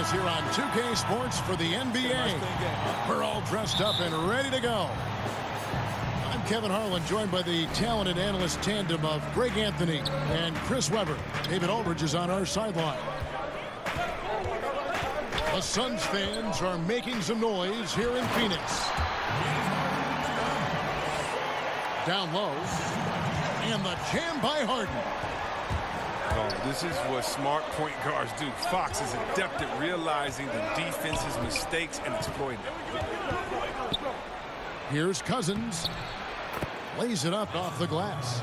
us here on 2K Sports for the NBA. We're all dressed up and ready to go. I'm Kevin Harlan, joined by the talented analyst tandem of Greg Anthony and Chris Webber. David Aldridge is on our sideline. The Suns fans are making some noise here in Phoenix. Down low. And the jam by Harden. Oh, this is what smart point guards do. Fox is adept at realizing the defense's mistakes and exploiting them. Here's Cousins. Lays it up off the glass.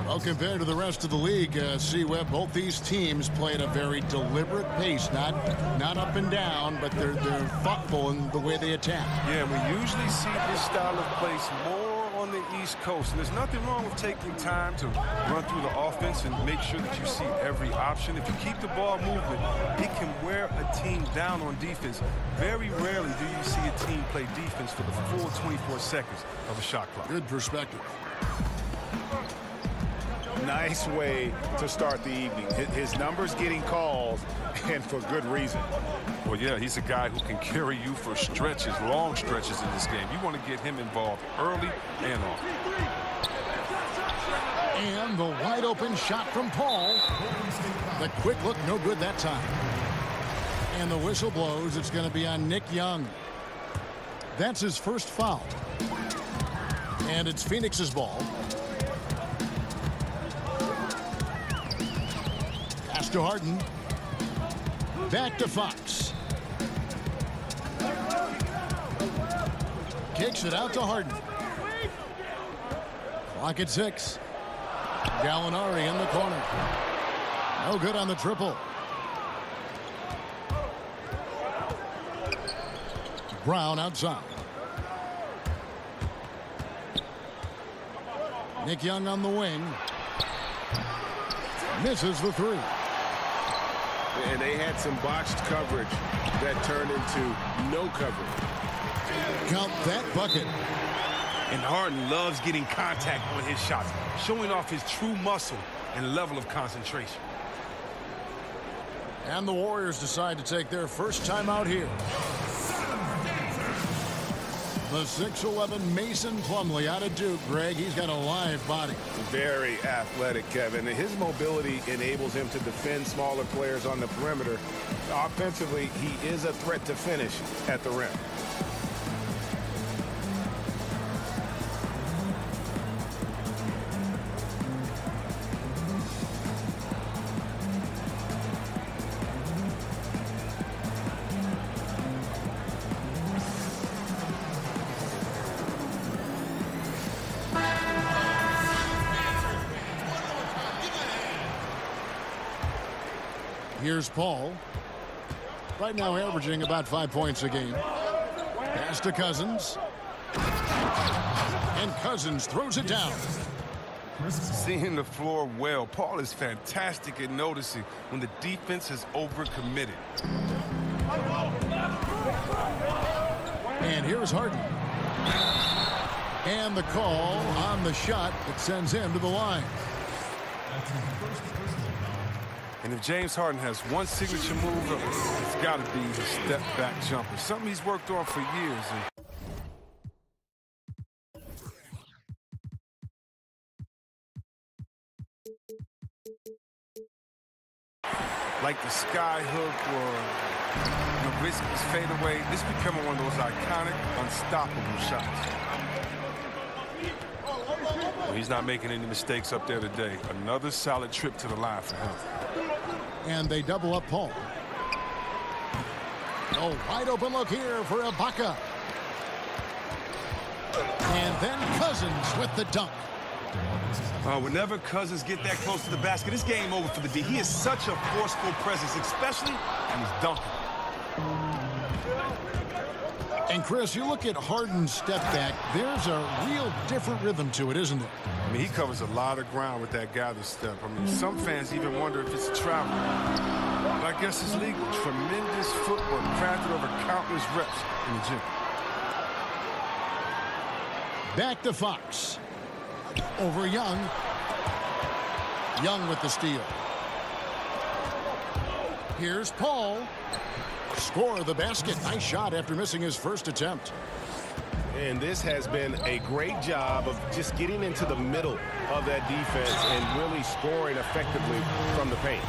Well, compared to the rest of the league, C-Web, both these teams play at a very deliberate pace. Not up and down, but they're thoughtful in the way they attack. Yeah, we usually see this style of play more on the East Coast. And there's nothing wrong with taking time to run through the offense and make sure that you see every option. If you keep the ball moving, it can wear a team down on defense. Very rarely do you see a team play defense for the full 24 seconds of a shot clock. Good perspective. Nice way to start the evening. His numbers getting calls, and for good reason. Well, yeah, he's a guy who can carry you for stretches, long stretches in this game. You want to get him involved early and often. And the wide open shot from Paul. The quick look, no good that time. And the whistle blows. It's going to be on Nick Young. That's his first foul. And it's Phoenix's ball. Pass to Harden. Back to Fox. Kicks it out to Harden. Clock at 6. Gallinari in the corner. No good on the triple. Brown outside. Nick Young on the wing. Misses the three. And they had some botched coverage that turned into no coverage. Count that bucket. And Harden loves getting contact on his shots, showing off his true muscle and level of concentration. And the Warriors decide to take their first time out here. The 6'11" Mason Plumlee out of Duke. Greg, he's got a live body. Very athletic, Kevin. His mobility enables him to defend smaller players on the perimeter. Offensively, he is a threat to finish at the rim. Here's Paul. Right now averaging about 5 points a game. Pass to Cousins. And Cousins throws it down. Seeing the floor well, Paul is fantastic at noticing when the defense is overcommitted. And here's Harden. And the call on the shot that sends him to the line. And if James Harden has one signature move, it's got to be his step-back jumper. Something he's worked on for years. Like the sky hook or the risky fadeaway, this is becoming one of those iconic, unstoppable shots. Well, he's not making any mistakes up there today. Another solid trip to the line for him. And they double up Paul. A wide open look here for Ibaka. And then Cousins with the dunk. Whenever Cousins get that close to the basket, it's game over for the D. He is such a forceful presence, especially when he's dunking. And Chris, you look at Harden's step back, there's a real different rhythm to it, isn't there? I mean, he covers a lot of ground with that gather step. I mean, some fans even wonder if it's a travel. But I guess it's legal. Tremendous footwork crafted over countless reps in the gym. Back to Fox. Over Young. Young with the steal. Here's Paul. Score the basket. Nice shot after missing his first attempt. And this has been a great job of just getting into the middle of that defense and really scoring effectively from the paint.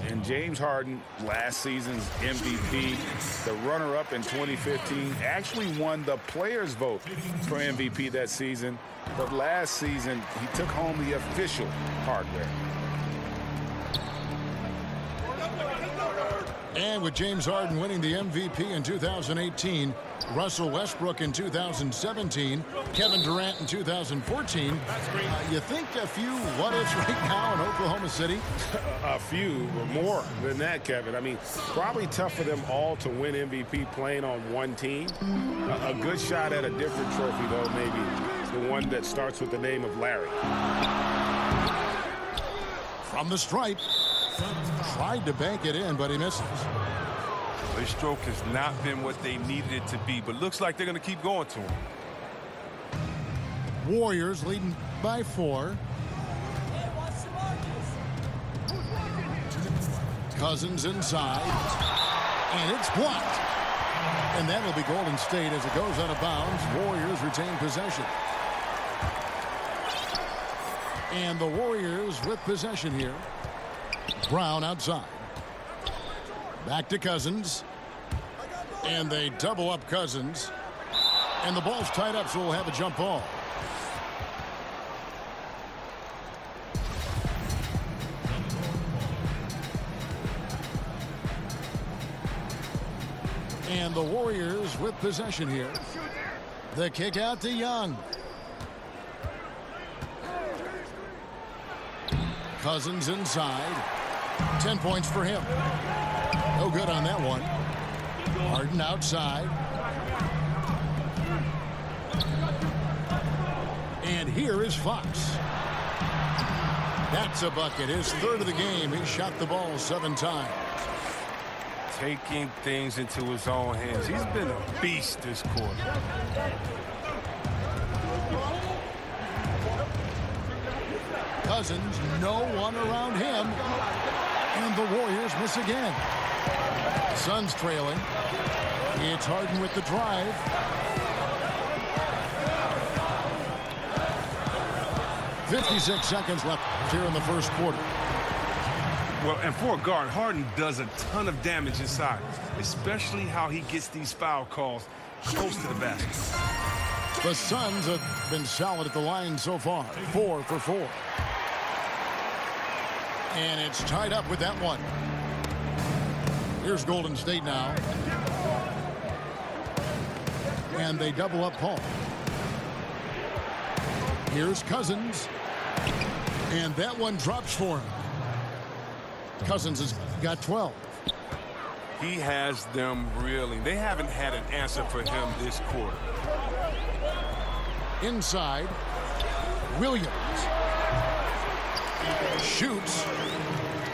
And James Harden, last season's MVP, the runner-up in 2015, actually won the players' vote for MVP that season. But last season, he took home the official hardware. And with James Harden winning the MVP in 2018, Russell Westbrook in 2017, Kevin Durant in 2014, you think a few what-ifs right now in Oklahoma City? A few, or more than that, Kevin. I mean, probably tough for them all to win MVP playing on one team. A good shot at a different trophy, though, maybe the one that starts with the name of Larry. From the stripe. Tried to bank it in, but he misses. Their stroke has not been what they needed it to be, but looks like they're going to keep going to him. Warriors leading by 4. Cousins inside. And it's blocked. And that will be Golden State as it goes out of bounds. Warriors retain possession. And the Warriors with possession here. Brown outside. Back to Cousins. And they double up Cousins. And the ball's tied up, so we'll have a jump ball. And the Warriors with possession here. The kick out to Young. Cousins inside. 10 points for him. No good on that one. Harden outside. And here is Fox. That's a bucket. His third of the game. He shot the ball 7 times. Taking things into his own hands. He's been a beast this quarter. Cousins, no one around him. And the Warriors miss again. Suns trailing. It's Harden with the drive. .56 seconds left here in the first quarter. Well, and for a guard, Harden does a ton of damage inside, especially how he gets these foul calls close to the basket. The Suns have been solid at the line so far. 4 for 4. And it's tied up with that one. Here's Golden State now. And they double up Paul. Here's Cousins. And that one drops for him. Cousins has got 12. He has them reeling. They haven't had an answer for him this quarter. Inside. Williams. Shoots.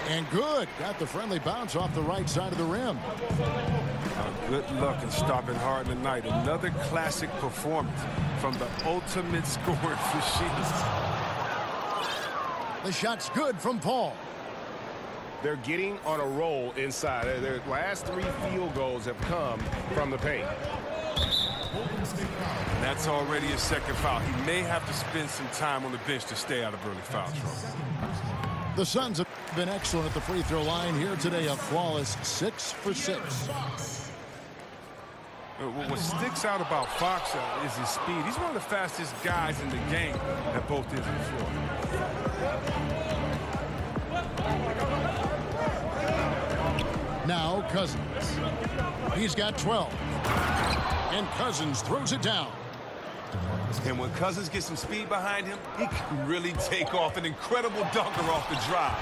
And good. Got the friendly bounce off the right side of the rim. Good luck in stopping Harden tonight. Another classic performance from the ultimate scoring machine. The shot's good from Paul. They're getting on a roll inside. Their last 3 field goals have come from the paint. And that's already a second foul. He may have to spend some time on the bench to stay out of early foul trouble. The Suns have been excellent at the free throw line here today. A flawless 6 for 6. What sticks out about Fox is his speed. He's one of the fastest guys in the game at both ends of the floor. Now Cousins. He's got 12. And Cousins throws it down. And when Cousins gets some speed behind him, he can really take off an incredible dunker off the drive.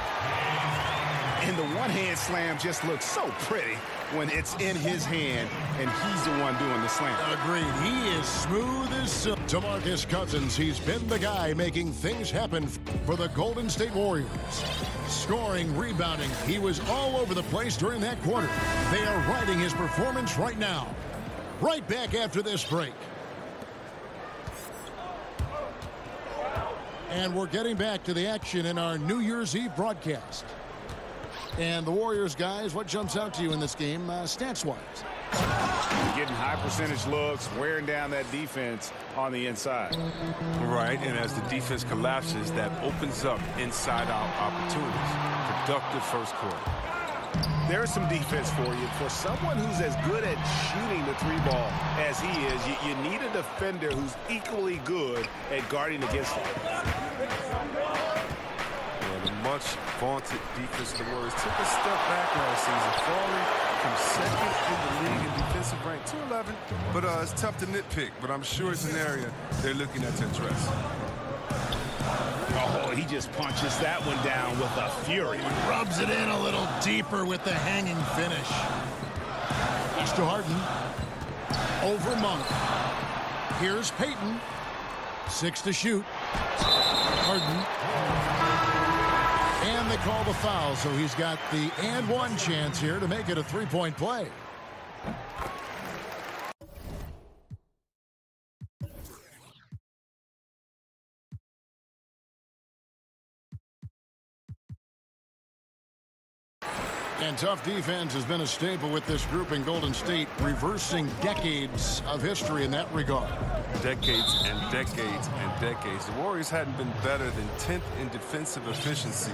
And the one-hand slam just looks so pretty when it's in his hand and he's the one doing the slam. Agreed. He is smooth as silk. DeMarcus Cousins, he's been the guy making things happen for the Golden State Warriors. Scoring, rebounding, he was all over the place during that quarter. They are riding his performance right now. Right back after this break. And we're getting back to the action in our New Year's Eve broadcast. And the Warriors, guys, what jumps out to you in this game, stats-wise? Getting high percentage looks, wearing down that defense on the inside. Right, and as the defense collapses, that opens up inside-out opportunities. Productive first quarter. There's some defense for you. For someone who's as good at shooting the three ball as he is, you need a defender who's equally good at guarding against him. Well, the much vaunted defense of the Warriors took a step back last season, falling from second in the league in defensive rank to 11. But it's tough to nitpick, but I'm sure it's an area they're looking at to address. Oh, he just punches that one down with a fury. Rubs it in a little deeper with the hanging finish. Pass to Harden. Over Monk. Here's Payton. 6 to shoot. Harden. And they call the foul, so he's got the and one chance here to make it a three-point play. And tough defense has been a staple with this group in Golden State, reversing decades of history in that regard. Decades and decades and decades. The Warriors hadn't been better than 10th in defensive efficiency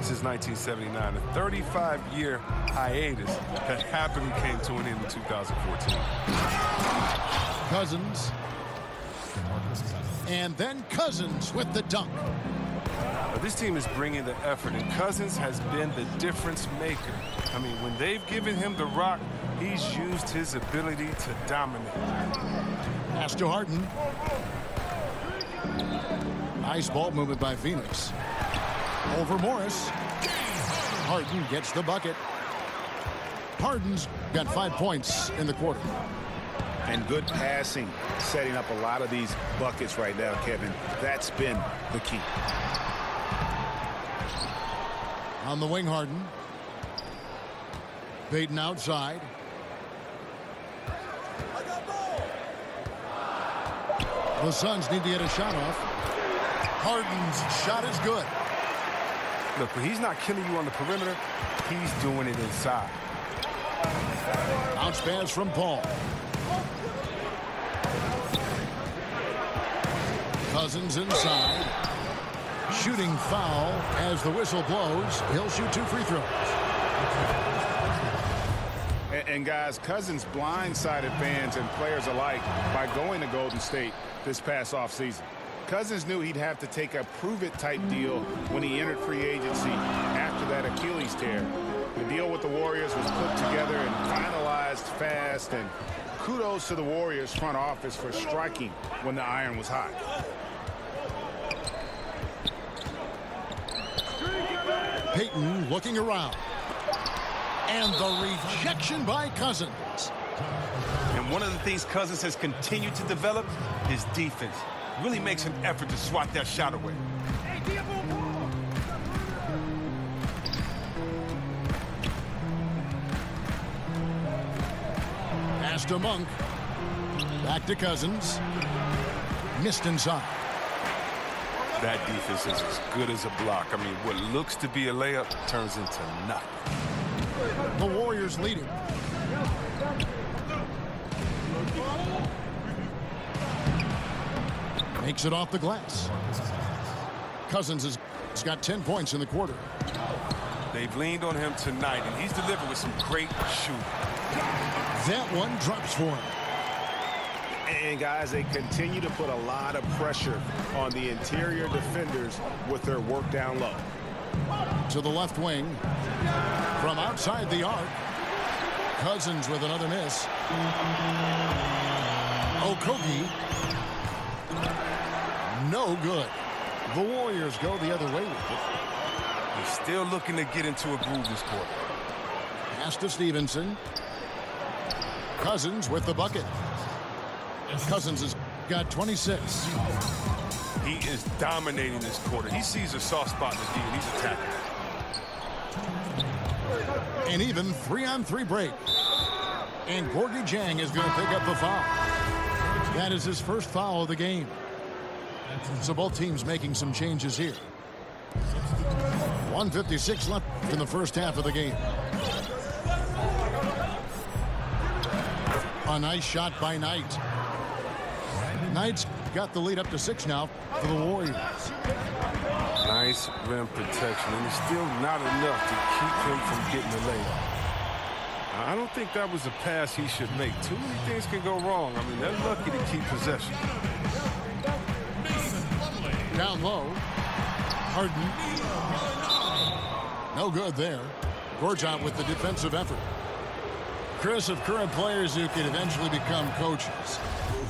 since 1979. A 35-year hiatus that happily came to an end in 2014. Cousins. And then Cousins with the dunk. This team is bringing the effort, and Cousins has been the difference maker. I mean, when they've given him the rock, he's used his ability to dominate. Pass to Harden. Nice ball movement by Phoenix. Over Morris. Harden gets the bucket. Harden's got 5 points in the quarter. And good passing, setting up a lot of these buckets right now, Kevin. That's been the key. On the wing, Harden. Payton outside. The Suns need to get a shot off. Harden's shot is good. Look, when he's not killing you on the perimeter, he's doing it inside. Bounce pass from Paul. Cousins inside. Shooting foul as the whistle blows. He'll shoot 2 free throws. And guys, Cousins blindsided fans and players alike by going to Golden State this past offseason. Cousins knew he'd have to take a prove-it type deal when he entered free agency after that Achilles tear. The deal with the Warriors was put together and finalized fast, and kudos to the Warriors front office for striking when the iron was hot. Payton looking around. And the rejection by Cousins. And one of the things Cousins has continued to develop is defense. Really makes an effort to swat that shot away. Pass to Monk. Back to Cousins. Missed inside. That defense is as good as a block. I mean, what looks to be a layup turns into nothing. The Warriors leading. Makes it off the glass. Cousins has got 10 points in the quarter. They've leaned on him tonight, and he's delivered with some great shooting. That one drops for him. And guys, they continue to put a lot of pressure on the interior defenders with their work down low. To the left wing. From outside the arc. Cousins with another miss. Okogie. No good. The Warriors go the other way with it. He's still looking to get into a groove this quarter. Pass to Stevenson. Cousins with the bucket. Cousins has got 26. He is dominating this quarter. He sees a soft spot in the D, and he's attacking. An even 3-on-3 break. And Gorgui Dieng is going to pick up the foul. That is his first foul of the game. So both teams making some changes here. 1:56 left in the first half of the game. A nice shot by Knight. Knight's got the lead up to 6 now for the Warriors. Nice rim protection, and it's still not enough to keep him from getting the layup. I don't think that was a pass he should make. Too many things can go wrong. I mean, they're lucky to keep possession. Down low. Harden. No good there. Gortat with the defensive effort. Chris, of current players who could eventually become coaches,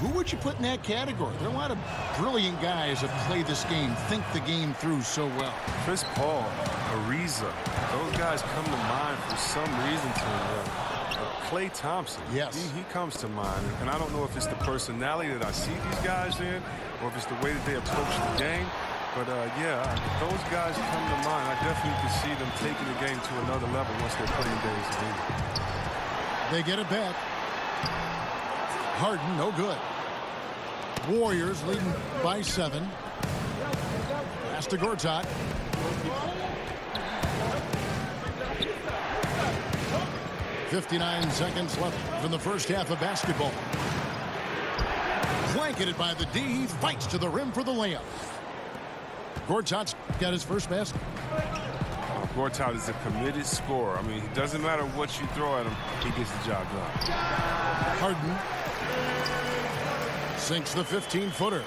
who would you put in that category? There are a lot of brilliant guys that play this game, think the game through so well. Chris Paul, Ariza, those guys come to mind for some reason to me. Klay Thompson, yes, he comes to mind. And I don't know if it's the personality that I see these guys in or if it's the way that they approach the game. But, yeah, those guys come to mind. I definitely can see them taking the game to another level once they're put in days of game. They get it back. Harden, no good. Warriors leading by 7. Pass to Gortat. .59 seconds left from the first half of basketball. Blanketed by the D. He fights to the rim for the layup. Gortat's got his first basket. Gortat is a committed scorer. I mean, it doesn't matter what you throw at him, he gets the job done. Harden sinks the 15-footer.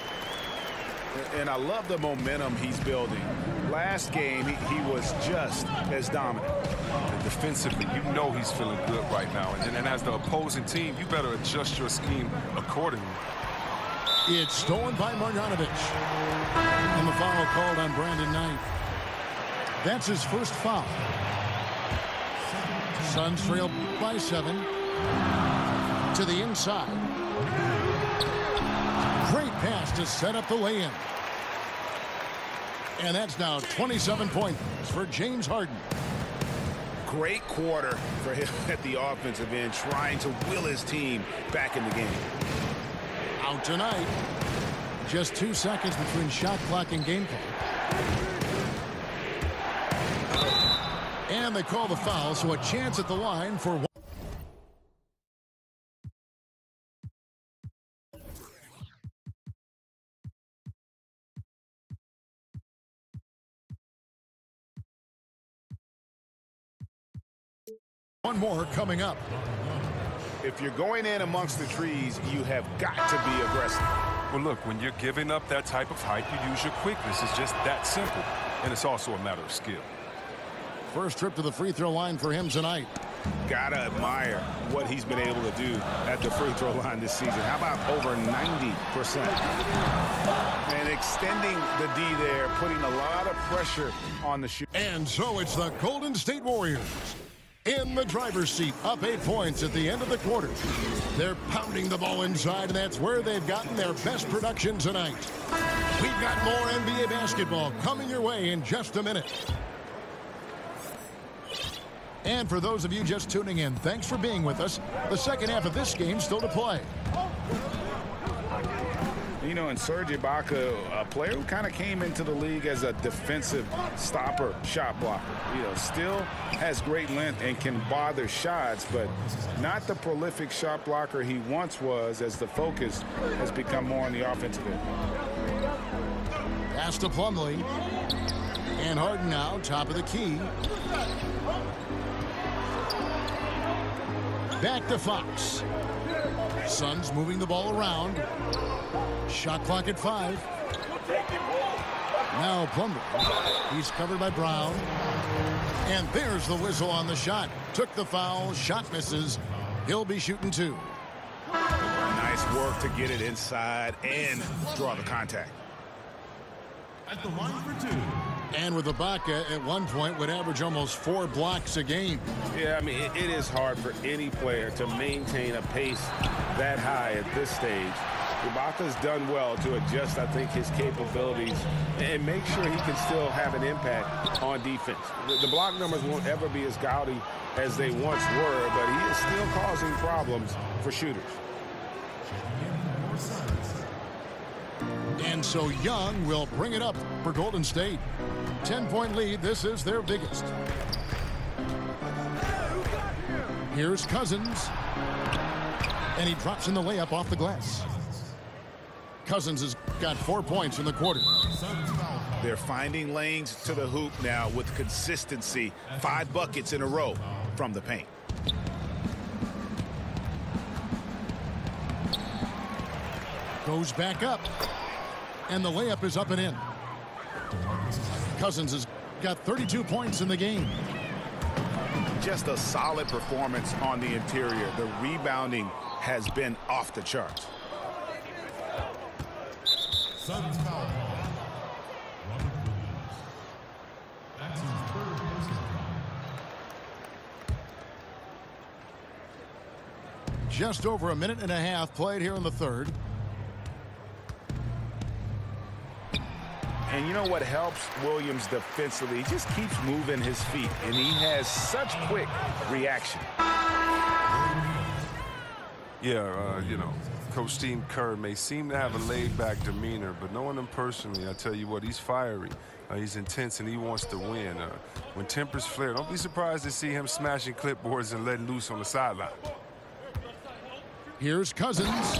And I love the momentum he's building. Last game, he was just as dominant. And defensively, you know he's feeling good right now. And as the opposing team, you better adjust your scheme accordingly. It's stolen by Marjanovic. And the foul called on Brandon Knight. That's his first foul. Suns trail by 7. To the inside. Great pass to set up the lay-in. And that's now 27 points for James Harden. Great quarter for him at the offensive end, trying to will his team back in the game. Out tonight. Just 2 seconds between shot clock and game clock. And they call the foul, so a chance at the line for one. One more coming up. If you're going in amongst the trees, you have got to be aggressive. Well, look, when you're giving up that type of height, you use your quickness. It's just that simple. And it's also a matter of skill. First trip to the free throw line for him tonight. Gotta admire what he's been able to do at the free throw line this season. How about over 90%? And extending the D there, putting a lot of pressure on the shoot. And so it's the Golden State Warriors in the driver's seat, up 8 points at the end of the quarter. They're pounding the ball inside, and that's where they've gotten their best production tonight. We've got more NBA basketball coming your way in just a minute. And for those of you just tuning in, thanks for being with us. The second half of this game still to play. You know, and Serge Ibaka, a player who kind of came into the league as a defensive stopper, shot blocker. You know, still has great length and can bother shots, but not the prolific shot blocker he once was, as the focus has become more on the offensive end. Pass to Plumlee. And Harden now, top of the key. Back to Fox. Suns moving the ball around. Shot clock at 5. Now Plumlee. He's covered by Brown. And there's the whistle on the shot. Took the foul. Shot misses. He'll be shooting 2. Nice work to get it inside and draw the contact. At the line for 2. And with Ibaka at one point would average almost 4 blocks a game. Yeah, I mean, it is hard for any player to maintain a pace that high at this stage. Ibaka's done well to adjust, I think, his capabilities and make sure he can still have an impact on defense. The block numbers won't ever be as gaudy as they once were, but he is still causing problems for shooters. And And so Young will bring it up for Golden State. 10-point lead. This is their biggest. Here's Cousins. And he drops in the layup off the glass. Cousins has got 4 points in the quarter. They're finding lanes to the hoop now with consistency. 5 buckets in a row from the paint. Goes back up. And the layup is up and in. Cousins has got 32 points in the game. Just a solid performance on the interior. The rebounding has been off the charts. Suns foul. Robert Williams. That's his 3rd personal foul. Just over a minute and a half played here in the third. And you know what helps Williams defensively? He just keeps moving his feet, and he has such quick reaction. Yeah, you know, Coach Steve Kerr may seem to have a laid-back demeanor, but knowing him personally, I tell you what, he's fiery. He's intense, and he wants to win. When tempers flare, don't be surprised to see him smashing clipboards and letting loose on the sideline. Here's Cousins.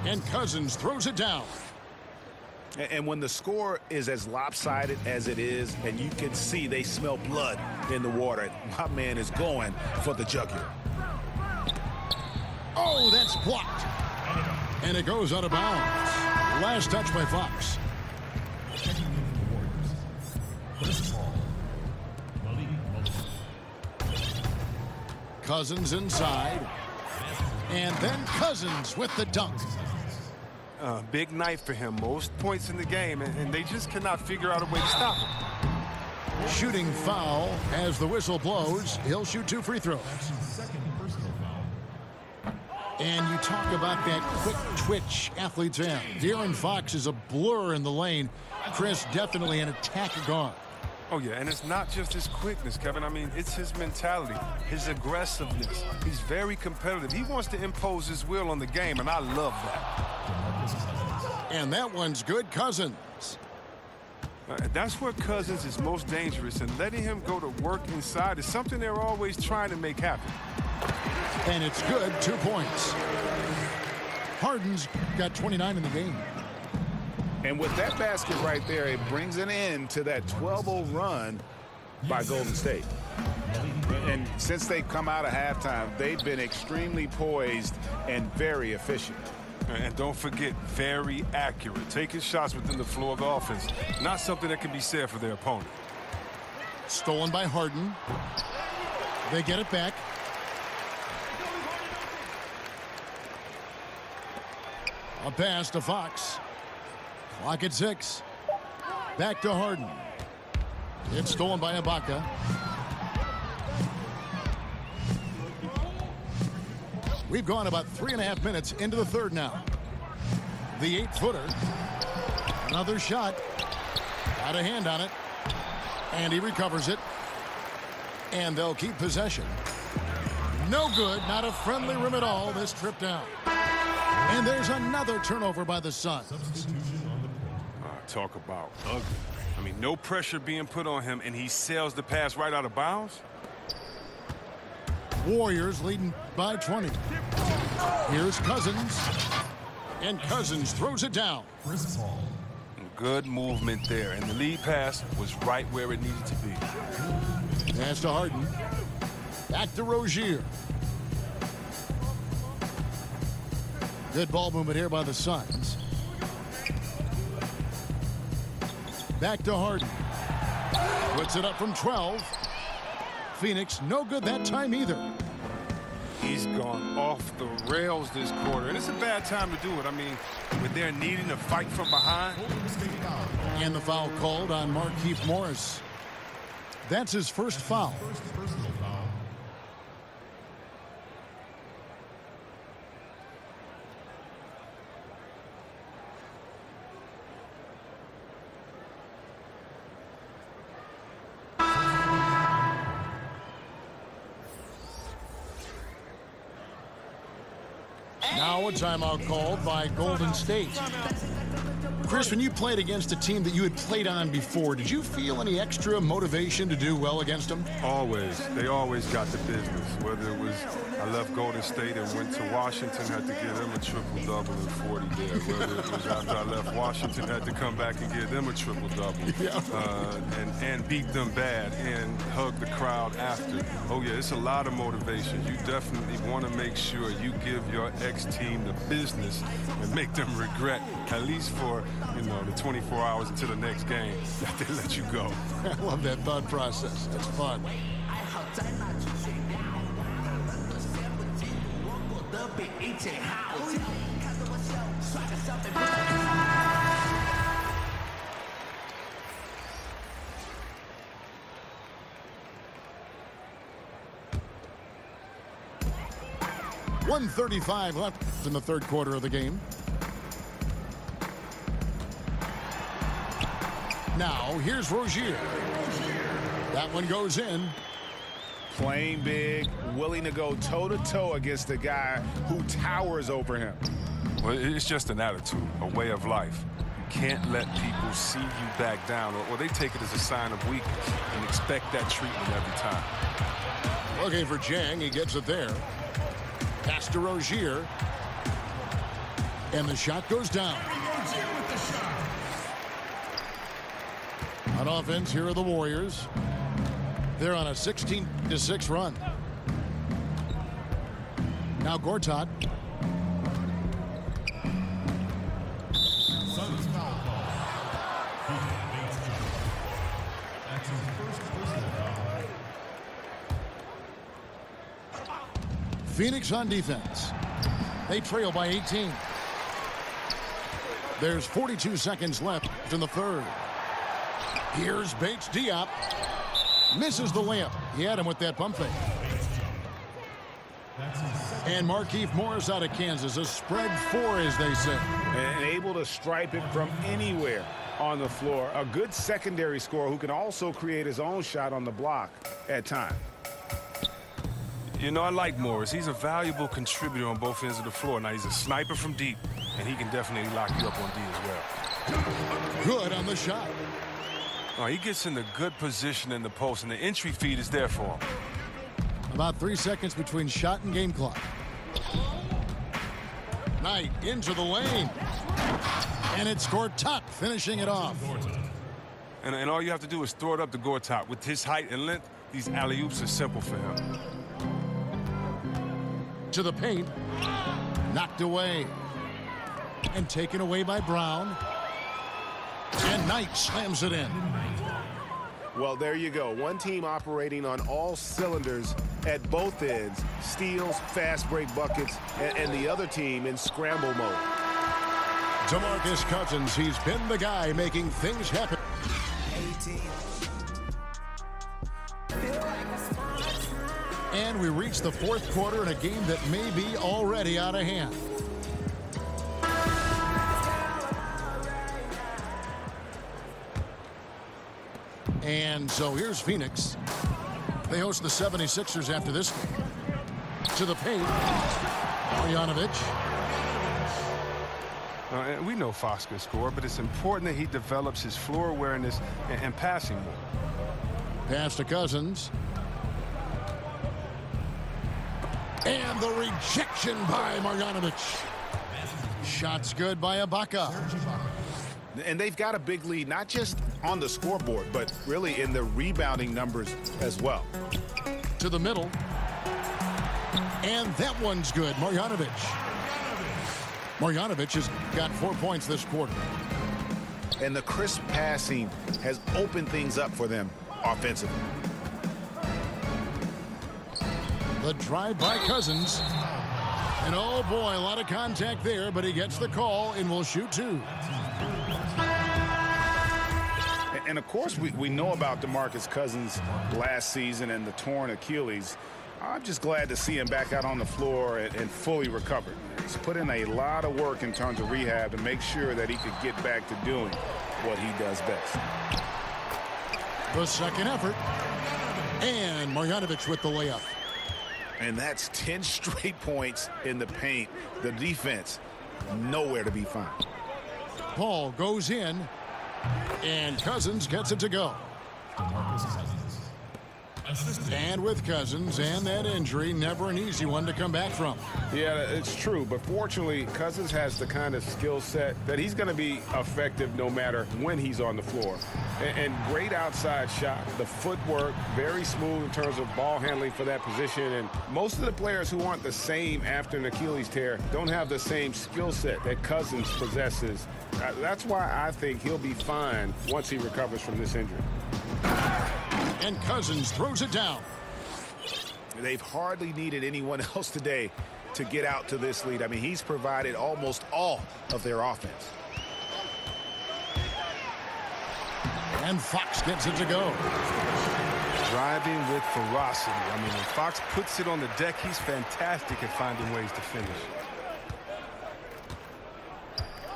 And Cousins throws it down. And when the score is as lopsided as it is, and you can see they smell blood in the water, my man is going for the jugular. Oh, that's blocked. And it goes out of bounds. Last touch by Fox. Cousins inside. And then Cousins with the dunk. Big night for him. Most points in the game, and they just cannot figure out a way to stop him. Shooting foul as the whistle blows. He'll shoot 2 free throws. And you talk about that quick twitch athletes have. De'Aaron Fox is a blur in the lane. Chris, definitely an attacker guard. Oh, yeah, and it's not just his quickness, Kevin. I mean, it's his mentality, his aggressiveness. He's very competitive. He wants to impose his will on the game, and I love that. And that one's good. Cousins. That's where Cousins is most dangerous, and letting him go to work inside is something they're always trying to make happen. And it's good. 2 points. Harden's got 29 in the game. And with that basket right there, it brings an end to that 12-0 run by Golden State. And since they've come out of halftime, they've been extremely poised and very efficient. And don't forget, very accurate. Taking shots within the floor of the offense. Not something that can be said for their opponent. Stolen by Harden. They get it back. A pass to Fox. Clock at 6. Back to Harden. It's stolen by Ibaka. We've gone about 3.5 minutes into the third now. The 8-footer. Another shot. Got a hand on it. And he recovers it. And they'll keep possession. No good. Not a friendly rim at all this trip down. And there's another turnover by the Suns. Talk about ugly. I mean, no pressure being put on him, and he sails the pass right out of bounds. Warriors leading by 20. Here's Cousins. And Cousins throws it down. Good movement there, and the lead pass was right where it needed to be. Pass to Harden. Back to Rozier. Good ball movement here by the Suns. Back to Harden. Puts it up from 12. Phoenix, no good that time either. He's gone off the rails this quarter, and it's a bad time to do it. I mean, when they're needing to fight from behind. And the foul called on Markieff Morris. That's his first foul. Now a timeout called by Golden State. Chris, when you played against a team that you had played on before, did you feel any extra motivation to do well against them? Always. They always got the business. Whether it was I left Golden State and went to Washington, had to give them a triple-double and 40 there. Whether it was after I left Washington, had to come back and give them a triple-double. Yeah. And beat them bad and hug the crowd after. Oh, yeah, it's a lot of motivation. You definitely want to make sure you give your ex-team the business and make them regret, at least for, you know, the 24 hours until the next game, that they let you go. I love that thought process. That's fun. .135 left in the third quarter of the game. Now, here's Rozier. That one goes in. Playing big, willing to go toe-to-toe against a guy who towers over him. Well, it's just an attitude, a way of life. You can't let people see you back down, or they take it as a sign of weakness and expect that treatment every time. Looking for Jang. He gets it there. Pass to Rozier. And the shot goes down. On offense, here are the Warriors. They're on a 16-6 run. Now Gortat. Suns foul call. That's his first personal foul. Phoenix on defense. They trail by 18. There's 42 seconds left in the third. Here's Bates Diop. Misses the layup. He had him with that pump fake. And Markieff Morris out of Kansas. A spread 4, as they say. And able to stripe it from anywhere on the floor. A good secondary scorer who can also create his own shot on the block at times. You know, I like Morris. He's a valuable contributor on both ends of the floor. Now, he's a sniper from deep, and he can definitely lock you up on D as well. Good on the shot. Oh, he gets in a good position in the post, and the entry feed is there for him. About 3 seconds between shot and game clock. Knight into the lane. And it's Gortat finishing it off. And all you have to do is throw it up to Gortat. With his height and length, these alley-oops are simple for him. To the paint. Knocked away. And taken away by Brown. And Knight slams it in. Well, there you go. One team operating on all cylinders at both ends. Steals, fast break buckets, and the other team in scramble mode. DeMarcus Cousins, he's been the guy making things happen. And we reach the fourth quarter in a game that may be already out of hand. And so here's Phoenix. They host the 76ers after this game. To the paint. Marjanovic. And we know Fox can score, but it's important that he develops his floor awareness and passing more. Pass to Cousins. And the rejection by Marjanovic. Shots good by Ibaka. And they've got a big lead, not just on the scoreboard, but really in the rebounding numbers as well. To the middle. And that one's good. Marjanovic. Marjanovic has got 4 points this quarter. And the crisp passing has opened things up for them offensively. The drive by Cousins. And oh boy, a lot of contact there, but he gets the call and will shoot 2. And of course, we know about DeMarcus Cousins last season and the torn Achilles. I'm just glad to see him back out on the floor and fully recovered. He's put in a lot of work in terms of rehab to make sure that he could get back to doing what he does best. The second effort. And Marjanovic with the layup. And that's 10 straight points in the paint. The defense, nowhere to be found. Ball goes in, and Cousins gets it to go. And with Cousins and that injury, never an easy one to come back from. Yeah, it's true. But fortunately, Cousins has the kind of skill set that he's going to be effective no matter when he's on the floor. And great outside shot. The footwork, very smooth in terms of ball handling for that position. And most of the players who aren't the same after an Achilles tear don't have the same skill set that Cousins possesses. That's why I think he'll be fine once he recovers from this injury. And Cousins throws it down. They've hardly needed anyone else today to get out to this lead. I mean, he's provided almost all of their offense. And Fox gets it to go. Driving with ferocity. I mean, when Fox puts it on the deck, he's fantastic at finding ways to finish.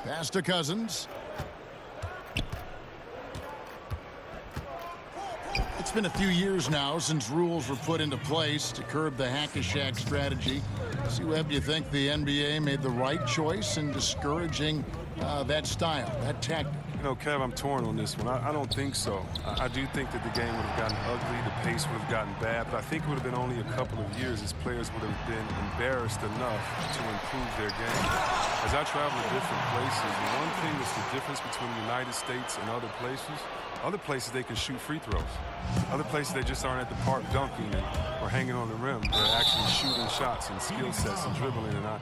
Pass to Cousins. It's been a few years now since rules were put into place to curb the hack-a-shack strategy. See, Webb, do you think the NBA made the right choice in discouraging that style, that tactic? You know, Kev, I'm torn on this one. I don't think so. I do think that the game would have gotten ugly, the pace would have gotten bad, but I think it would have been only a couple of years as players would have been embarrassed enough to improve their game. As I travel to different places, the one thing that's the difference between the United States and other places they can shoot free throws. Other places they just aren't at the park dunking or hanging on the rim. They're actually shooting shots and skill sets and dribbling. And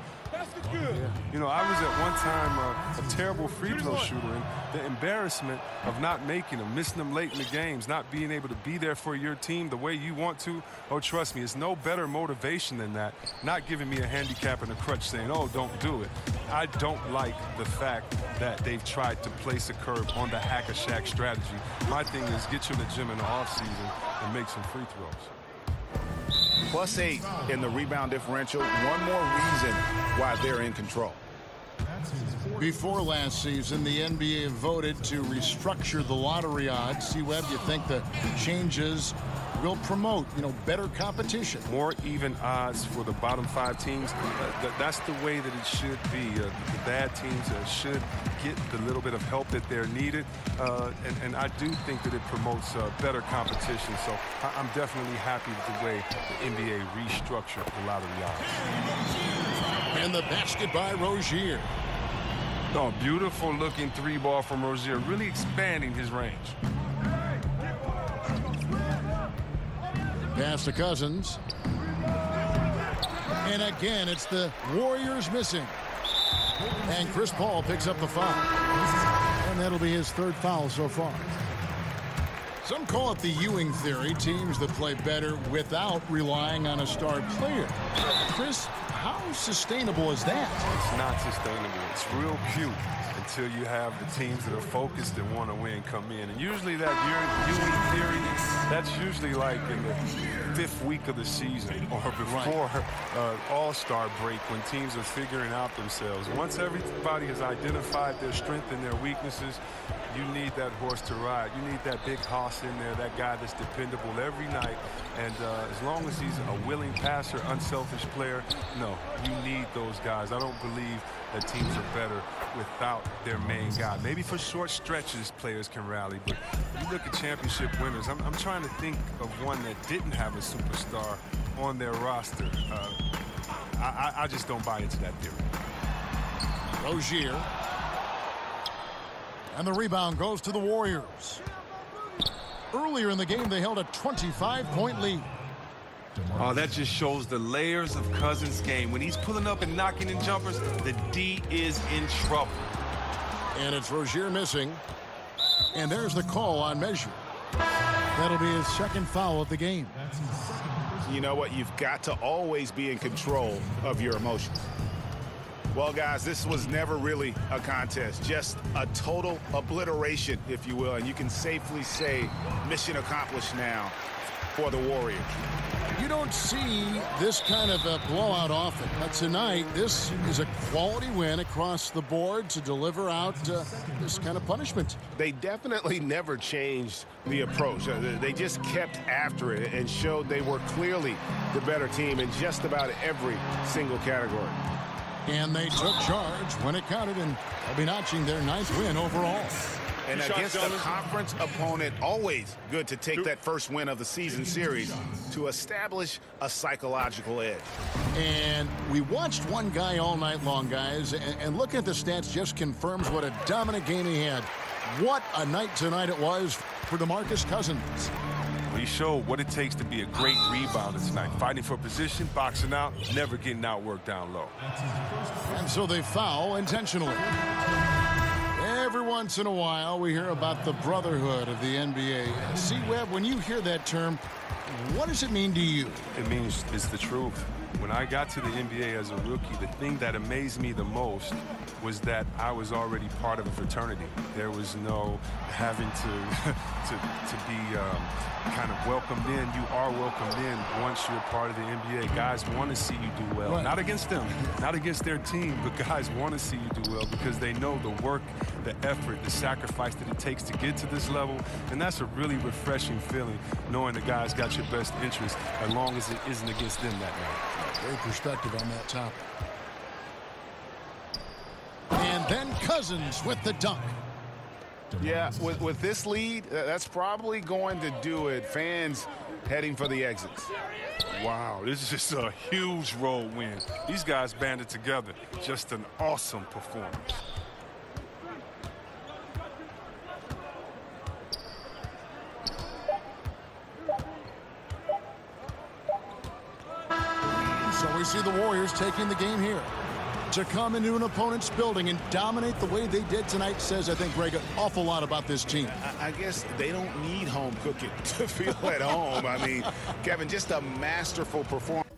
you know, I was at one time a terrible free throw shooter, and the embarrassment of not making them, missing them late in the games, not being able to be there for your team the way you want to, oh, trust me, it's no better motivation than that. Not giving me a handicap and a crutch saying, oh, don't do it. I don't like the fact that they've tried to place a curve on the hack-a-shack strategy. My thing is get you in the gym in the offseason and make some free throws. +8 in the rebound differential. One more reason why they're in control. Before last season, the NBA voted to restructure the lottery odds. See, Webb, you think the changes will promote, better competition? More even odds for the bottom 5 teams. That's the way that it should be. The bad teams should get the little bit of help that they're needed. And I do think that it promotes better competition. So I'm definitely happy with the way the NBA restructured the lottery odds. And the basket by Rozier. Oh, beautiful looking 3-ball from Rozier, really expanding his range. Pass to Cousins. And again, it's the Warriors missing. And Chris Paul picks up the foul. And that'll be his 3rd foul so far. Some call it the Ewing theory, teams that play better without relying on a star player. Chris, how sustainable is that? It's not sustainable. It's real cute until you have the teams that are focused and want to win come in. And usually that Ewing theory, that's usually like in the 5th week of the season or before All-Star break when teams are figuring out themselves. Once everybody has identified their strengths and their weaknesses, you need that horse to ride. You need that big hoss in there, that guy that's dependable every night. And as long as he's a willing passer, unselfish player, no, you need those guys. I don't believe that teams are better without their main guy. Maybe for short stretches, players can rally. But you look at championship winners, I'm trying to think of one that didn't have a superstar on their roster. I just don't buy into that theory. Rozier. And the rebound goes to the Warriors. Earlier in the game, they held a 25-point lead. Oh, that just shows the layers of Cousins' game. When he's pulling up and knocking in jumpers, the D is in trouble. And it's Rozier missing. And there's the call on measure. That'll be his 2nd foul of the game. You know what? You've got to always be in control of your emotions. Well, guys, this was never really a contest, just a total obliteration, if you will. And you can safely say mission accomplished now for the Warriors. You don't see this kind of a blowout often, but tonight this is a quality win across the board to deliver out this kind of punishment. They definitely never changed the approach. They just kept after it and showed they were clearly the better team in just about every single category. And they took charge when it counted, and they'll be notching their 9th win overall. And against a conference opponent, always good to take that first win of the season series to establish a psychological edge. And we watched one guy all night long, guys, and looking at the stats just confirms what a dominant game he had. What a night tonight it was for DeMarcus Cousins. He showed what it takes to be a great rebounder tonight. Fighting for position, boxing out, never getting outworked down low. And so they foul intentionally. Every once in a while, we hear about the brotherhood of the NBA. See, Webb, when you hear that term, what does it mean to you? It means it's the truth. When I got to the NBA as a rookie, the thing that amazed me the most was that I was already part of a fraternity. There was no having to be kind of welcomed in. You are welcomed in once you're part of the NBA. Guys want to see you do well. Right. Not against them, not against their team, but guys want to see you do well because they know the work, the effort, the sacrifice that it takes to get to this level. And that's a really refreshing feeling, knowing the guys got your best interest as long as it isn't against them that night. Great perspective on that topic. And then Cousins with the dunk. Yeah, with this lead, that's probably going to do it. Fans heading for the exits. Wow, this is just a huge road win. These guys banded together. Just an awesome performance. So we see the Warriors taking the game here. To come into an opponent's building and dominate the way they did tonight says, I think, Greg, an awful lot about this team. I guess they don't need home cooking to feel at home. I mean, Kevin, just a masterful performance.